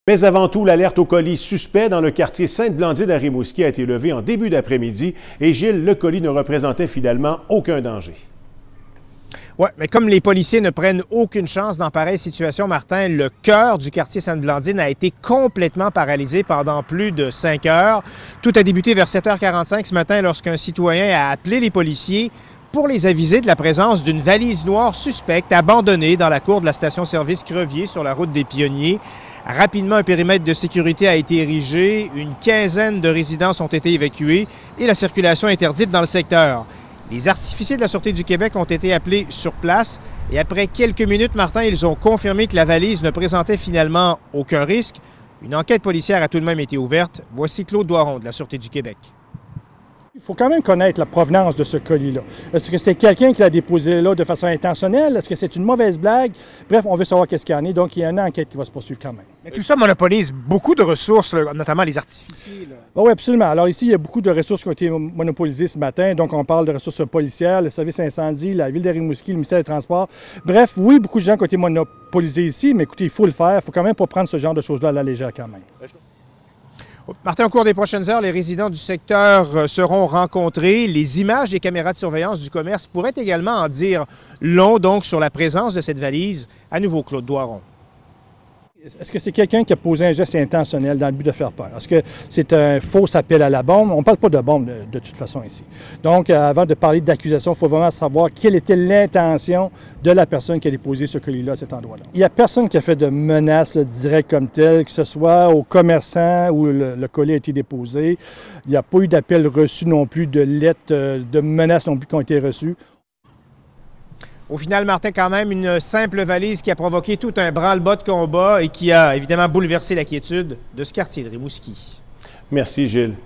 Mais avant tout, l'alerte au colis suspect dans le quartier Sainte-Blandine à Rimouski a été levée en début d'après-midi et Gilles, le colis ne représentait finalement aucun danger. Oui, mais comme les policiers ne prennent aucune chance dans pareille situation, Martin, le cœur du quartier Sainte-Blandine a été complètement paralysé pendant plus de 5 heures. Tout a débuté vers 7h45 ce matin lorsqu'un citoyen a appelé les policiers pour les aviser de la présence d'une valise noire suspecte abandonnée dans la cour de la station-service Crevier sur la route des Pionniers. Rapidement, un périmètre de sécurité a été érigé, une quinzaine de résidences ont été évacuées et la circulation interdite dans le secteur. Les artificiers de la Sûreté du Québec ont été appelés sur place et après quelques minutes, Martin, ils ont confirmé que la valise ne présentait finalement aucun risque. Une enquête policière a tout de même été ouverte. Voici Claude Doiron de la Sûreté du Québec. Il faut quand même connaître la provenance de ce colis-là. Est-ce que c'est quelqu'un qui l'a déposé là de façon intentionnelle? Est-ce que c'est une mauvaise blague? Bref, on veut savoir qu'est-ce qu'il y en a, donc il y a une enquête qui va se poursuivre quand même. Mais tout ça monopolise beaucoup de ressources, notamment les artificiers. Oui, absolument. Alors ici, il y a beaucoup de ressources qui ont été monopolisées ce matin. Donc, on parle de ressources policières, le service incendie, la Ville de Rimouski, le ministère des Transports. Bref, oui, beaucoup de gens qui ont été monopolisés ici, mais écoutez, il faut le faire. Il ne faut quand même pas prendre ce genre de choses-là à la légère quand même. Martin, au cours des prochaines heures, les résidents du secteur seront rencontrés. Les images des caméras de surveillance du commerce pourraient également en dire long donc sur la présence de cette valise. À nouveau, Claude Doiron. Est-ce que c'est quelqu'un qui a posé un geste intentionnel dans le but de faire peur? Est-ce que c'est un faux appel à la bombe? On ne parle pas de bombe de toute façon ici. Donc, avant de parler d'accusation, il faut vraiment savoir quelle était l'intention de la personne qui a déposé ce colis-là à cet endroit-là. Il n'y a personne qui a fait de menaces directes comme telles, que ce soit aux commerçants où le colis a été déposé. Il n'y a pas eu d'appel reçu non plus, de lettres, de menaces non plus qui ont été reçues. Au final, Martin, quand même, une simple valise qui a provoqué tout un branle-bas de combat et qui a évidemment bouleversé la quiétude de ce quartier de Rimouski. Merci, Gilles.